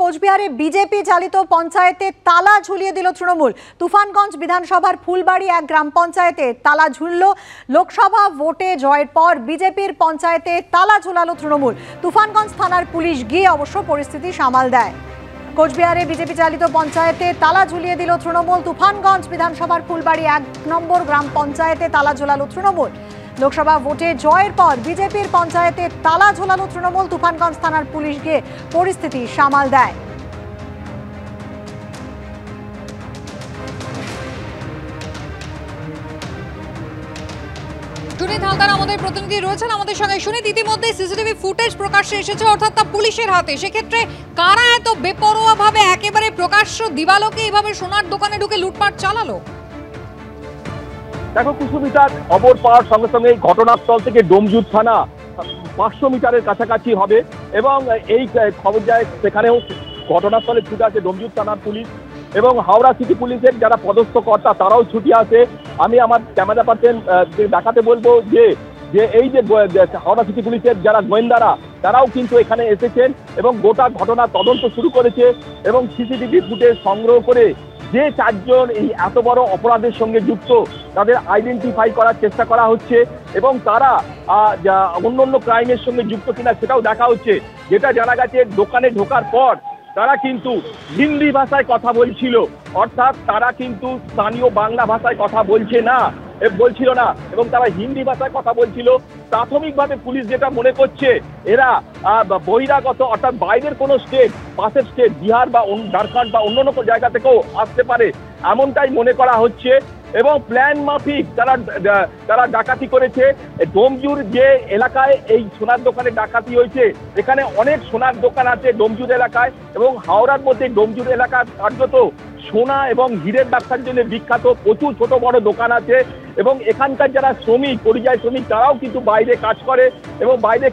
কোচবিহারে বিজেপি চালিত পঞ্চায়েতে তালা ঝুলিয়ে দিল তৃণমূল। তুফানগঞ্জ বিধানসভার ফুলবাড়ি এক গ্রাম পঞ্চায়েতে তালা ঝুলল। লোকসভা ভোটে জয়ের পর বিজেপির পঞ্চায়েতে তালা ঝুলালো তৃণমূল। তুফানগঞ্জ থানার পুলিশ গিয়ে অবশ্য পরিস্থিতি সামাল দেয়। কোচবিহারে বিজেপি চালিত পঞ্চায়েতে তালা ঝুলিয়ে দিল তৃণমূল। তুফানগঞ্জ বিধানসভার ফুলবাড়ি ১ নম্বর গ্রাম পঞ্চায়েতে তালা ঝোলালো তৃণমূল। লোকসভা ভোটে জয়ের পর বিজেপির পঞ্চায়েতে তালা ঝোলানো তৃণমূল। তুফানগঞ্জ থানার পুলিশ গিয়ে পরিস্থিতি সামাল দেয়। সুনীত হালদার আমাদের প্রতিনিধি রয়েছেন আমাদের সঙ্গে। সুনীত, ইতিমধ্যে সিসিটিভি ফুটেজ প্রকাশ্যে এসেছে, অর্থাৎ তা পুলিশের হাতে। সেক্ষেত্রে কারা এত বেপরোয়া ভাবে একেবারে প্রকাশ্য দিবালোকে এইভাবে সোনার দোকানে ঢুকে লুটপাট চালালো? দেখো কুসুমিতা, খবর পাওয়ার সঙ্গে সঙ্গে ঘটনাস্থল থেকে ডোমজুর থানা 500 মিটারের কাছাকাছি হবে এবং এই খবর যায় সেখানেও ঘটনাস্থলে ছুটে আসে ডোমজুর থানার পুলিশ এবং হাওড়া সিটি পুলিশের যারা পদস্থ কর্তা তারাও ছুটে আসে। আমি আমার ক্যামেরা পার্সন দেখাতে বলবো যে এই যে হাওড়া সিটি পুলিশের যারা গোয়েন্দারা তারাও কিন্তু এখানে এসেছেন এবং গোটা ঘটনা তদন্ত শুরু করেছে এবং সিসিটিভি ফুটেজ সংগ্রহ করে যে 4 জন এই এত বড় অপরাধের সঙ্গে যুক্ত তাদের আইডেন্টিফাই করার চেষ্টা করা হচ্ছে এবং তারা অন্য ক্রাইমের সঙ্গে যুক্ত কিনা সেটাও দেখা হচ্ছে। যেটা জানা গেছে, দোকানে ঢোকার পর তারা কিন্তু হিন্দি ভাষায় কথা বলছিল, অর্থাৎ তারা কিন্তু স্থানীয় বাংলা ভাষায় কথা বলছিল না এবং তারা হিন্দি ভাষায় কথা বলছিল। প্রাথমিকভাবে পুলিশ যেটা মনে করছে এরা বহিরাগত, অর্থাৎ বাইরের কোনো স্টেট, পাশের স্টেট বিহার বা ঝাড়খণ্ড বা অন্য জায়গা থেকেও আসতে পারে এমনটাই মনে করা হচ্ছে এবং প্ল্যান মাফিক তারা ডাকাতি করেছে। ডোমজুর যে এলাকায় এই সোনার দোকানে ডাকাতি হয়েছে, এখানে অনেক সোনার দোকান আছে ডোমজুর এলাকায় এবং হাওড়ার মধ্যে ডোমজুর এলাকা কার্যত সোনা এবং হীরের ব্যবসার জন্য বিখ্যাত। প্রচুর ছোট বড় দোকান আছে এবং এখানকার যারা শ্রমিক, পরিযায়ী শ্রমিক, তারাও কিন্তু বাইরে কাজ করে এবং বাইরে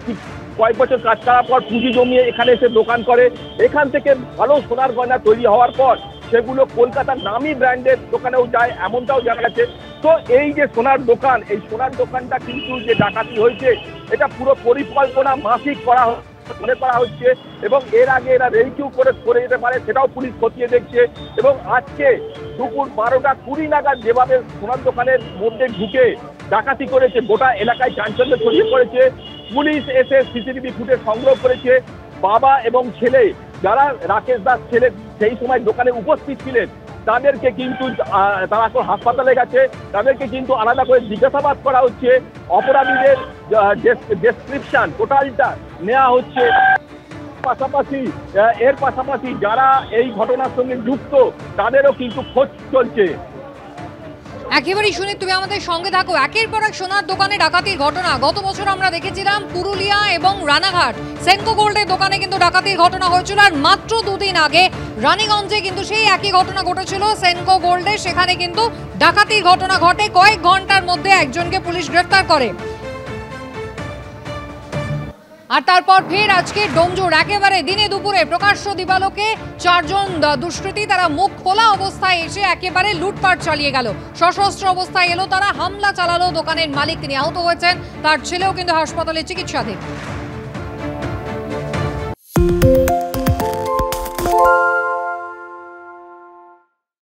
কয়েক বছর কাজ করার পর পুঁজি জমিয়ে এখানে এসে দোকান করে। এখান থেকে ভালো সোনার গয়না তৈরি হওয়ার পর সেগুলো কলকাতার নামি ব্র্যান্ডের দোকানেও যায় এমনটাও জানা গেছে। তো এই যে সোনার দোকান, এই সোনার দোকানটা কিন্তু যে ডাকাতি হয়েছে এটা পুরো পরিকল্পনা মাফিক মনে করা হচ্ছে এবং এর আগে এরা রেইকিউ করে যেতে পারে সেটাও পুলিশ খতিয়ে দেখছে এবং আজকে দুপুর 12টা 20 নাগাদ যেভাবে সোনার দোকানের মধ্যে ঢুকে ডাকাতি করেছে, গোটা এলাকায় চাঞ্চল্য ছড়িয়ে পড়েছে। পুলিশ এসে সিসিটিভি ফুটেজ সংগ্রহ করেছে। বাবা এবং ছেলে, যারা রাকেশ দাস ছেলে সেই সময় দোকানে উপস্থিত ছিলেন, তাদেরকে কিন্তু তারা এখন হাসপাতালে গেছে, তাদেরকে কিন্তু আলাদা করে জিজ্ঞাসাবাদ করা হচ্ছে। অপরাধীদের ডেসক্রিপশন টোটালটা নেওয়া হচ্ছে। এর পাশাপাশি যারা এই ঘটনার সঙ্গে যুক্ত তাদেরও কিন্তু খোঁজ চলছে। একেবারেই শুনি, তুমি আমাদের সঙ্গে থাকো। একের পর এক সোনার দোকানে ডাকাতির ঘটনা গত বছর আমরা দেখেছিলাম পুরুলিয়া এবং রানাঘাট সেনকো গোল্ডের দোকানে কিন্তু ডাকাতির ঘটনা হয়েছিল, আর মাত্র 2 দিন আগে রানীগঞ্জে কিন্তু সেই একই ঘটনা ঘটেছিল সেনকো গোল্ডে। সেখানে কিন্তু ডাকাতির ঘটনা ঘটে, কয়েক ঘন্টার মধ্যে একজনকে পুলিশ গ্রেফতার করে। আর তারপর ফের আজকে ডোমজুর একেবারে দিনে দুপুরে প্রকাশ্য দিবালোকে 4 জন দুষ্কৃতী তারা মুখ খোলা অবস্থায় এসে একেবারে লুটপাট চালিয়ে গেল। সশস্ত্র অবস্থায় এলো তারা, হামলা চালালো। দোকানের মালিক তিনি আহত হয়েছেন, তার ছেলেও কিন্তু হাসপাতালে চিকিৎসাধীন।